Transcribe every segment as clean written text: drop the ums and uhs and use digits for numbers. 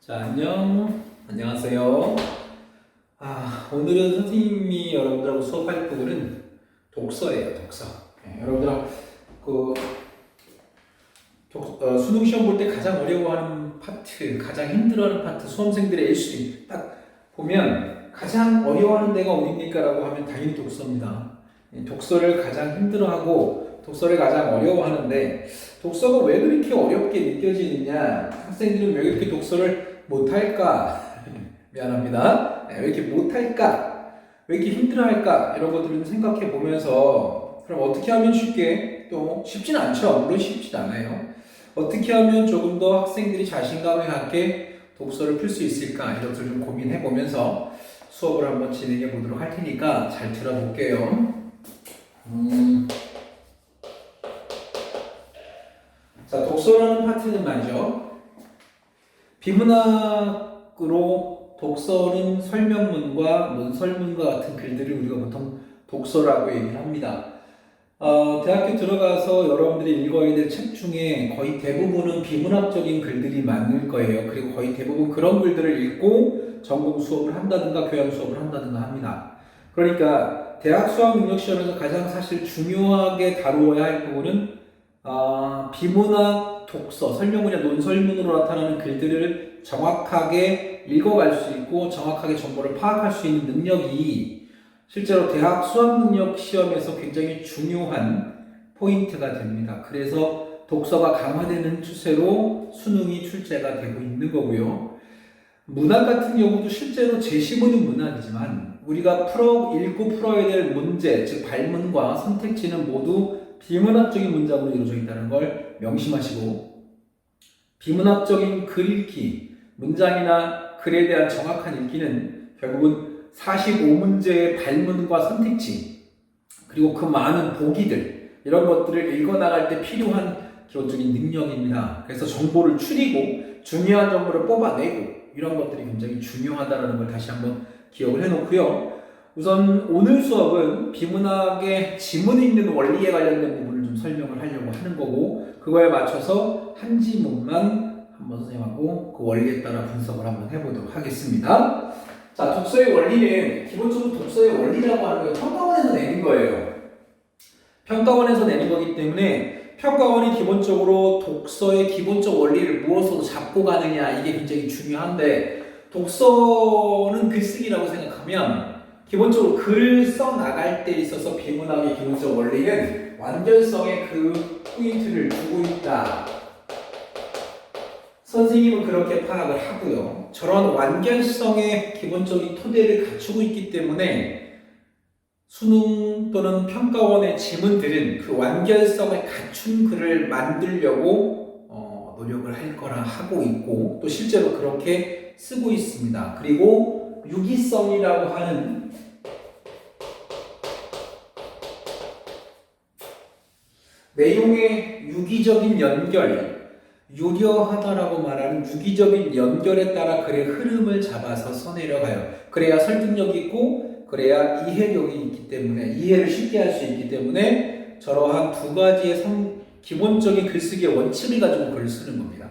자, 안녕하세요. 오늘은 선생님이 여러분들하고 수업할 부분은 독서예요, 독서. 여러분들하고 수능 시험 볼 때 가장 어려워하는 파트, 가장 힘들어하는 파트, 수험생들의 1순위 딱 보면 가장 어려워하는 데가 어딥니까? 라고 하면 당연히 독서입니다. 독서를 가장 힘들어하고 독서를 가장 어려워하는데 독서가 왜 그렇게 어렵게 느껴지느냐? 학생들은 왜 그렇게 독서를 못할까? 미안합니다. 왜 이렇게 못할까? 왜 이렇게 힘들어할까? 이런 것들을 생각해 보면서 그럼 어떻게 하면 쉽게, 또 쉽진 않죠. 물론 쉽진 않아요. 어떻게 하면 조금 더 학생들이 자신감을 갖게 독서를 풀 수 있을까? 이런 것들을 좀 고민해 보면서 수업을 한번 진행해 보도록 할 테니까 잘 들어볼게요. 자, 독서라는 파트는 말이죠. 비문학으로 독서는 설명문과 논설문과 같은 글들을 우리가 보통 독서라고 얘기를 합니다. 대학교 들어가서 여러분들이 읽어야 될 책 중에 거의 대부분은 비문학적인 글들이 많을 거예요. 그리고 거의 대부분 그런 글들을 읽고 전공 수업을 한다든가 교양 수업을 한다든가 합니다. 그러니까 대학 수학 능력 시험에서 가장 사실 중요하게 다루어야 할 부분은 비문학 독서, 설명문이나 논설문으로 나타나는 글들을 정확하게 읽어갈 수 있고 정확하게 정보를 파악할 수 있는 능력이 실제로 대학 수학능력 시험에서 굉장히 중요한 포인트가 됩니다. 그래서 독서가 강화되는 추세로 수능이 출제가 되고 있는 거고요. 문학 같은 경우도 실제로 제시문은 문학이지만 우리가 읽고 풀어야 될 문제, 즉 발문과 선택지는 모두 비문학적인 문장으로 이루어져 있다는 걸 명심하시고, 비문학적인 글 읽기, 문장이나 글에 대한 정확한 읽기는 결국은 45문제의 발문과 선택지, 그리고 그 많은 보기들, 이런 것들을 읽어나갈 때 필요한 기본적인 능력입니다. 그래서 정보를 추리고 중요한 정보를 뽑아내고 이런 것들이 굉장히 중요하다는 걸 다시 한번 기억을 해놓고요. 우선 오늘 수업은 비문학의 지문 읽는 원리에 관련된 부분을 좀 설명을 하려고 하는 거고, 그거에 맞춰서 한 지문만 한번 선생님하고 그 원리에 따라 분석을 한번 해보도록 하겠습니다. 자, 독서의 원리는 기본적으로 독서의 원리라고 하는 건 평가원에서 내는 거예요. 평가원에서 내는 거기 때문에 평가원이 기본적으로 독서의 기본적 원리를 무엇으로 잡고 가느냐, 이게 굉장히 중요한데, 독서는 글쓰기라고 생각하면 기본적으로 글을 써나갈 때 있어서 비문학의 기본적 원리는 완전성의 그 포인트를 두고 있다. 선생님은 그렇게 파악을 하고요. 저런 완결성의 기본적인 토대를 갖추고 있기 때문에 수능 또는 평가원의 지문들은 그 완결성을 갖춘 글을 만들려고 노력을 할 거라 하고 있고, 또 실제로 그렇게 쓰고 있습니다. 그리고 유기성이라고 하는 내용의 유기적인 연결, 유려하다라고 말하는 유기적인 연결에 따라 글의 흐름을 잡아서 써내려가요. 그래야 설득력이 있고 그래야 이해력이 있기 때문에, 이해를 쉽게 할 수 있기 때문에 저러한 두 가지의 기본적인 글쓰기의 원칙을 가지고 글을 쓰는 겁니다.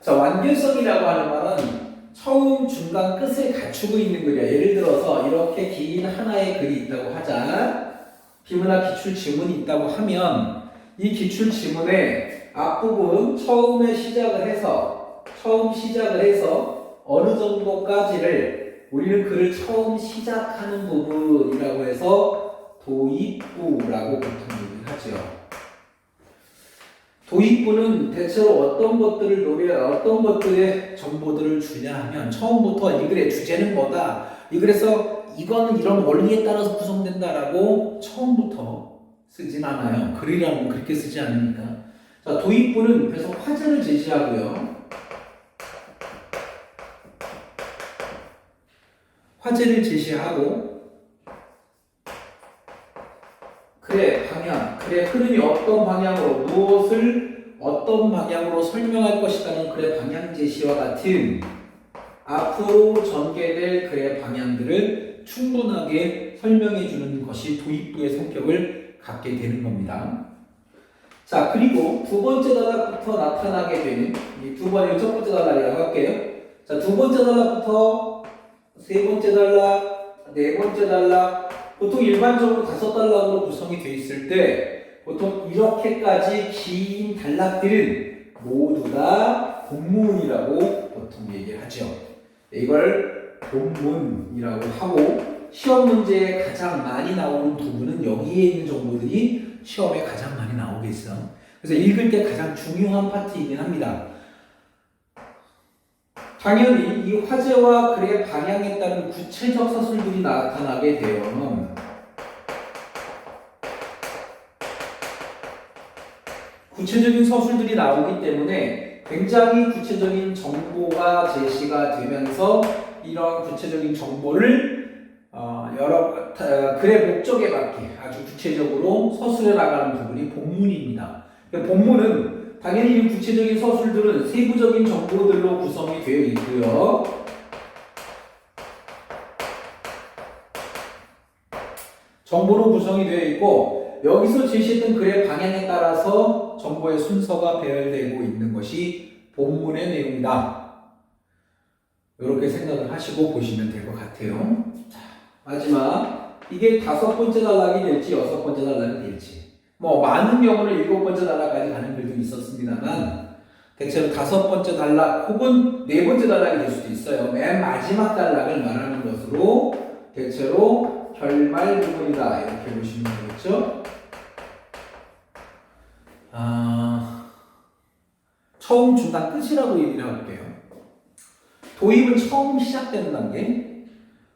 자, 완결성이라고 하는 말은 처음, 중간, 끝을 갖추고 있는 글이야. 예를 들어서 이렇게 긴 하나의 글이 있다고 하자. 비문학 기출 지문이 있다고 하면 이 기출 지문의 앞부분 처음 시작을 해서 어느 정도까지를 우리는 글을 처음 시작하는 부분이라고 해서 도입부라고 보통 얘기하죠. 도입부는 대체로 어떤 것들의 정보들을 주냐 하면, 처음부터 이 글의 주제는 뭐다, 이 글에서 이거는 이런 원리에 따라서 구성된다라고 처음부터 쓰진 않아요. 글이라면 그렇게 쓰지 않으니까. 자, 도입부는 그래서 화제를 제시하고요. 화제를 제시하고 글의 방향, 글의 흐름이 어떤 방향으로, 무엇을 어떤 방향으로 설명할 것이라는 글의 방향 제시와 같은 앞으로 전개될 글의 방향들을 충분하게 설명해 주는 것이 도입부의 성격을 갖게 되는 겁니다. 자, 그리고 두 번째 단락부터 나타나게 되는 이 첫 번째 단락이라고 할게요. 자, 자, 두 번째 단락부터 세 번째 단락, 네 번째 단락, 보통 일반적으로 다섯 단락으로 구성이 되어 있을 때 보통 이렇게까지 긴 단락들은 모두 다 본문이라고 보통 얘기하죠. 이걸 본문이라고 하고 시험 문제에 가장 많이 나오는 부분은 여기에 있는 정보들이 시험에 가장 많이 나오겠어. 그래서 읽을 때 가장 중요한 파트이긴 합니다. 당연히 이 화제와 글의 방향에 따른 구체적 서술들이 나타나게 되면 구체적인 서술들이 나오기 때문에 굉장히 구체적인 정보가 제시가 되면서 이런 구체적인 정보를 글의 목적에 맞게 아주 구체적으로 서술해 나가는 부분이 본문입니다. 본문은 당연히 이 구체적인 서술들은 세부적인 정보들로 구성이 되어 있고요. 정보로 구성이 되어 있고 여기서 제시했던 글의 방향에 따라서 정보의 순서가 배열되고 있는 것이 본문의 내용이다. 이렇게 생각을 하시고 보시면 될 것 같아요. 자, 마지막 이게 다섯 번째 단락이 될지 여섯 번째 단락이 될지 많은 경우는 일곱 번째 단락까지 가는 글도 있었습니다만 대체로 다섯 번째 단락 혹은 네 번째 단락이 될 수도 있어요. 맨 마지막 단락을 말하는 것으로 대체로 결말 부분이다 이렇게 보시면 되겠죠. 처음, 중간, 끝이라고 얘기를 해볼게요. 도입은 처음 시작되는 단계,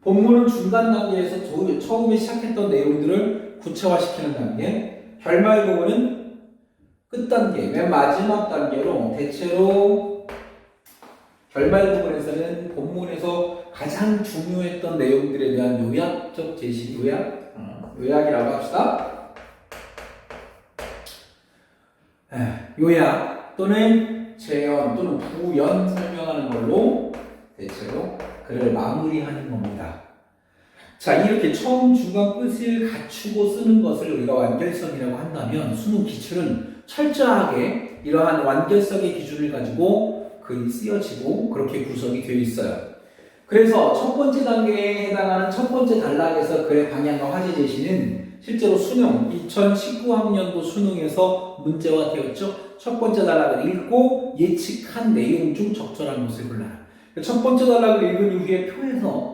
본문은 중간 단계에서 처음에 시작했던 내용들을 구체화시키는 단계, 결말 부분은 끝 단계, 맨 마지막 단계로 대체로 결말 부분에서는 본문에서 가장 중요했던 내용들에 대한 요약적 제시, 요약이라고 합시다. 요약 또는 재연 또는 부연 설명하는 걸로 대체로 글을 마무리하는 겁니다. 자, 이렇게 처음, 중간, 끝을 갖추고 쓰는 것을 우리가 완결성이라고 한다면 수능 기출은 철저하게 이러한 완결성의 기준을 가지고 글이 쓰여지고 그렇게 구성이 되어 있어요. 그래서 첫 번째 단계에 해당하는 첫 번째 단락에서 글의 방향과 화제 제시는 실제로 수능 2019학년도 수능에서 문제화 되었죠. 첫 번째 단락을 읽고 예측한 내용 중 적절한 것을 골라라. 첫 번째 단락을 읽은 이후에 표에서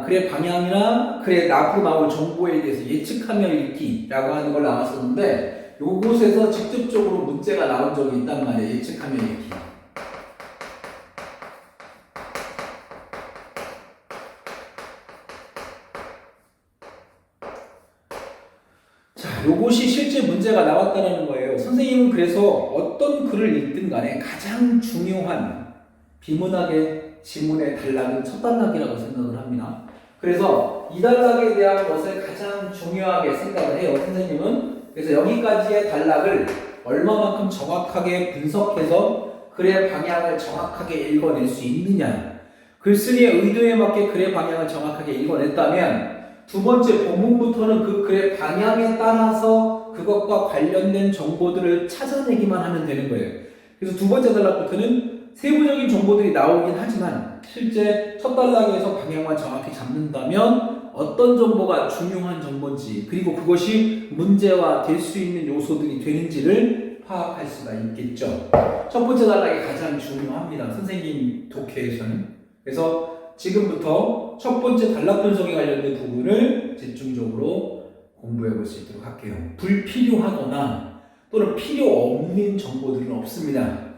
글의 방향이나 글의 앞으로 나올 정보에 대해서 예측하며 읽기라고 하는 걸 나왔었는데 요곳에서 직접적으로 문제가 나온 적이 있단 말이에요. 예측하며 읽기. 요것이 실제 문제가 나왔다는 거예요. 선생님은 그래서 어떤 글을 읽든 간에 가장 중요한 비문학의 지문의 단락은 첫 단락이라고 생각을 합니다. 그래서 이 단락에 대한 것을 가장 중요하게 생각을 해요. 선생님은. 그래서 여기까지의 단락을 얼마만큼 정확하게 분석해서 글의 방향을 정확하게 읽어낼 수 있느냐. 글쓴이의 의도에 맞게 글의 방향을 정확하게 읽어냈다면 두 번째 본문부터는 그 글의 방향에 따라서 그것과 관련된 정보들을 찾아내기만 하면 되는 거예요. 그래서 두 번째 단락부터는 세부적인 정보들이 나오긴 하지만 실제 첫 단락에서 방향만 정확히 잡는다면 어떤 정보가 중요한 정보인지 그리고 그것이 문제화 될 수 있는 요소들이 되는지를 파악할 수가 있겠죠. 첫 번째 단락이 가장 중요합니다. 선생님 독해에서는. 그래서 지금부터 첫 번째 단락 분석에 관련된 부분을 집중적으로 공부해 볼 수 있도록 할게요. 불필요하거나 또는 필요 없는 정보들은 없습니다.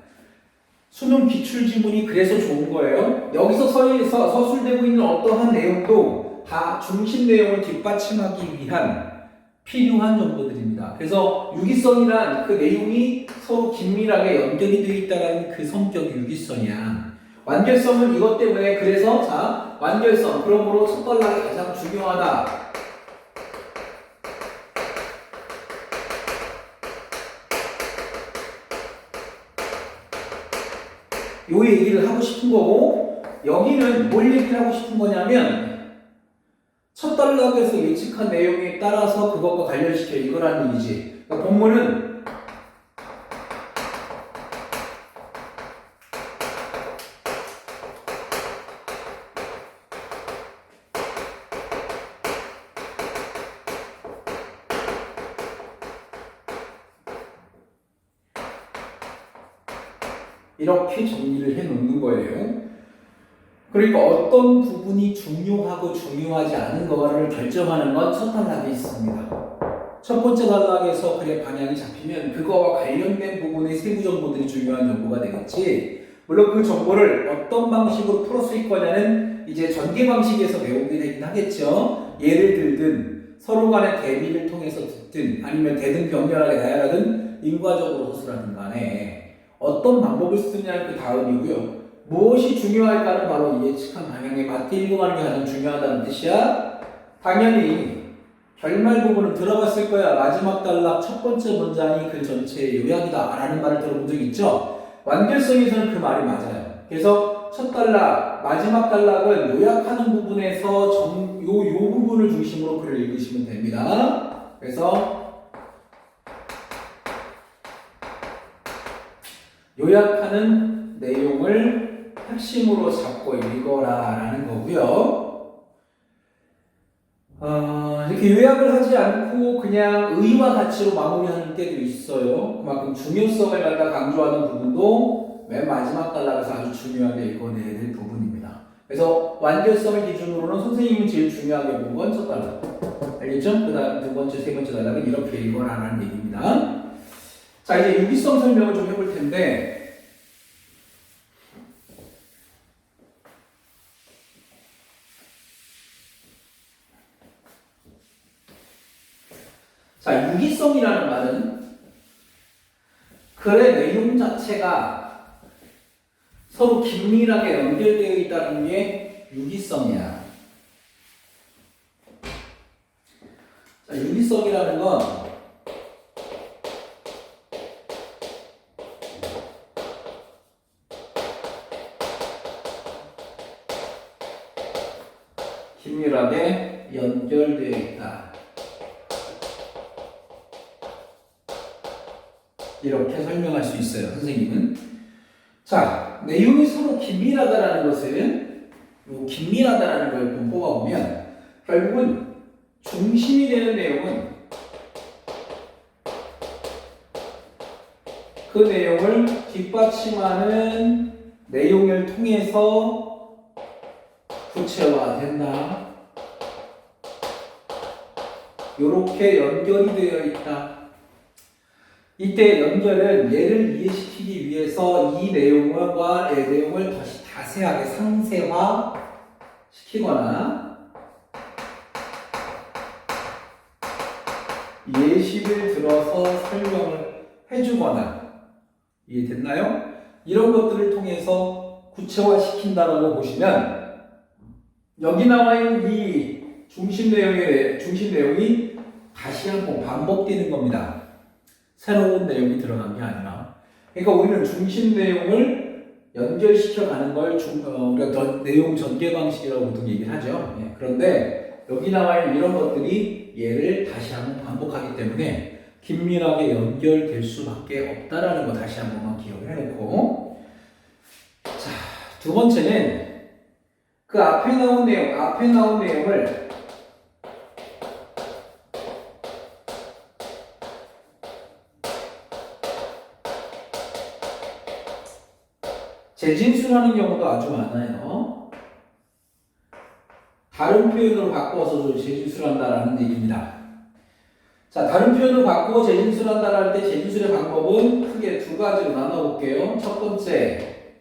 수능 기출 지문이 그래서 좋은 거예요. 여기서 서술되고 있는 어떠한 내용도 다 중심 내용을 뒷받침하기 위한 필요한 정보들입니다. 그래서 유기성이란 그 내용이 서로 긴밀하게 연결이 되어 있다는 그 성격이 유기성이야. 완결성은 이것 때문에 그래서 자 완결성 그러므로 첫 단락이 가장 중요하다. 요 얘기를 하고 싶은 거고 여기는 뭘 얘기를 하고 싶은 거냐면 첫 단락에서 예측한 내용에 따라서 그것과 관련시켜 이거라는 얘기지. 그러니까 본문은 이렇게 정리를 해 놓는 거예요. 그러니까 어떤 부분이 중요하고 중요하지 않은 거를 결정하는 건 첫 단락에 있습니다. 첫 번째 단락에서 그래 방향이 잡히면 그거와 관련된 부분의 세부 정보들이 중요한 정보가 되겠지. 물론 그 정보를 어떤 방식으로 풀어쓸 거냐는 이제 전개 방식에서 배우게 되긴 하겠죠. 예를 들든 서로 간의 대비를 통해서 듣든 아니면 대등변별하게 나열하든 인과적으로 호소라든 간에 어떤 방법을 쓰느냐는 그 다음이고요. 무엇이 중요할까는 바로 예측한 방향에 맞게 읽어가는 게 가장 중요하다는 뜻이야. 당연히 결말 부분은 들어봤을 거야. 마지막 단락 첫 번째 문장이 그 전체의 요약이다 라는 말을 들어본 적 있죠. 완결성에서는 그 말이 맞아요. 그래서 첫 단락, 마지막 단락은 요약하는 부분에서 요 부분을 중심으로 글을 읽으시면 됩니다. 그래서 요약하는 내용을 핵심으로 잡고 읽어라 라는 거고요. 이렇게 요약을 하지 않고 그냥 의와 가치로 마무리하는 때도 있어요. 그만큼 중요성을 갖다 강조하는 부분도 맨 마지막 단락에서 아주 중요하게 읽어내야 될 부분입니다. 그래서 완결성을 기준으로는 선생님이 제일 중요하게 본 건 첫 단락. 알겠죠? 그 다음 두 번째, 세 번째 단락은 이렇게 읽어라라는 얘기입니다. 자, 이제 유기성 설명을 좀 해볼 텐데, 자, 유기성이라는 말은 글의 내용 자체가 서로 긴밀하게 연결되어 있다는 게 유기성이야. 자, 유기성이라는 건 긴밀하게 연결되어 있다. 이렇게 설명할 수 있어요, 선생님은. 자, 내용이 서로 긴밀하다라는 것은, 긴밀하다라는 걸 좀 뽑아보면, 결국은 중심이 되는 내용은 그 내용을 뒷받침하는 내용을 통해서 구체화된다. 이렇게 연결이 되어 있다. 이때 연결은 얘를 이해시키기 위해서 이 내용과 내용을 다시 자세하게 상세화 시키거나 예시를 들어서 설명을 해주거나 이해됐나요? 이런 것들을 통해서 구체화시킨다라고 보시면 여기 나와 있는 이 중심 내용이 다시 한번 반복되는 겁니다. 새로운 내용이 들어간 게 아니라. 그러니까 우리는 중심 내용을 연결시켜 가는 걸 우리가 내용 전개 방식이라고 보통 얘기를 하죠. 예, 그런데 여기 나와 있는 이런 것들이 얘를 다시 한번 반복하기 때문에 긴밀하게 연결될 수밖에 없다라는 거 다시 한 번만 기억을 해놓고. 자, 두 번째는 그 앞에 나온 내용을 재진술하는 경우도 아주 많아요. 다른 표현으로 바꿔서 재진술한다라는 얘기입니다. 자, 다른 표현으로 바꾸어 재진술한다라 할 때 재진술의 방법은 크게 두 가지로 나눠볼게요. 첫 번째,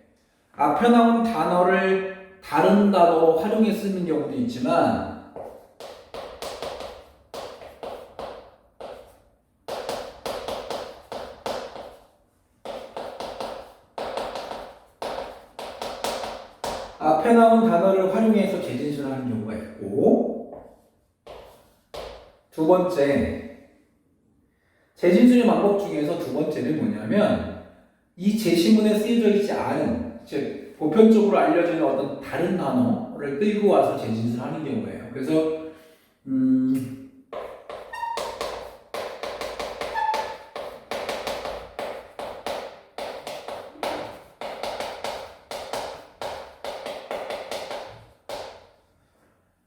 앞에 나온 단어를 다른 단어로 활용해 쓰는 경우도 있지만 앞에 나온 단어를 활용해서 재진술하는 경우가 있고, 두 번째, 재진술의 방법 중에서 두 번째는 뭐냐면 이 제시문에 쓰여져 있지 않은, 즉 보편적으로 알려지는 어떤 다른 단어를 끌고 와서 재진술하는 경우예요. 그래서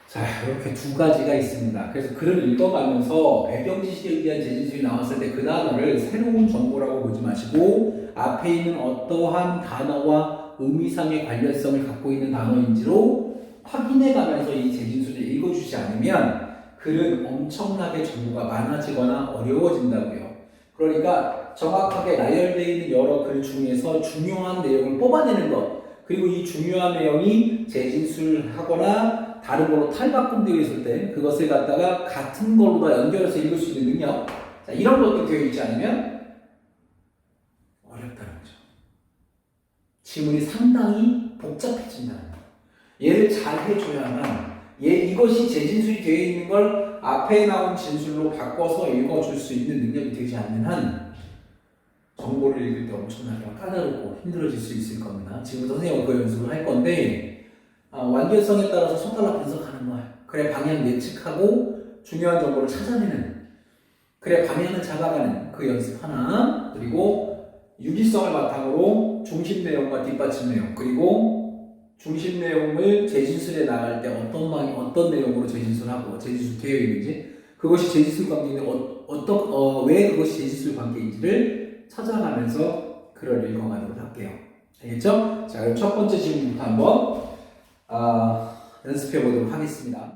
자, 이렇게 두 가지가 있습니다. 그래서 글을 읽어가면서 배경 지식에 의한 재진술이 나왔을 때 그 단어를 새로운 정보라고 보지 마시고 앞에 있는 어떠한 단어와 의미상의 관련성을 갖고 있는 단어인지로 확인해 가면서 이 재진술을 읽어주지 않으면 글은 엄청나게 정보가 많아지거나 어려워진다고요. 그러니까 정확하게 나열되어 있는 여러 글 중에서 중요한 내용을 뽑아내는 것, 그리고 이 중요한 내용이 재진술하거나 다른 걸로 탈바꿈되어 있을 때 그것을 갖다가 같은 걸로 다 연결해서 읽을 수 있는 능력, 자, 이런 것도 되어 있지 않으면 어렵다는 거죠. 지문이 상당히 복잡해진다는 거예요. 얘를 잘 해줘야만 이것이 재진술이 되어 있는 걸 앞에 나온 진술로 바꿔서 읽어줄 수 있는 능력이 되지 않는 한 정보를 읽을 때 엄청나게 까다롭고 힘들어질 수 있을 겁니다. 지금부터 선생님은 그 연습을 할 건데 완결성에 따라서 손가락 분석하는 거예요. 그래 방향 예측하고 중요한 정보를 찾아내는, 그래 방향을 잡아가는 그 연습 하나, 그리고 유기성을 바탕으로 중심 내용과 뒷받침 내용, 그리고 중심 내용을 재진술에 나갈 때 어떤 내용으로 재진술하고 재진술 되어 있는지, 그것이 재진술 관계인데 왜 그것이 재진술 관계인지를 찾아가면서 글을 읽어가도록 할게요. 알겠죠? 자, 그럼 첫 번째 질문부터 한번 연습해 보도록 하겠습니다.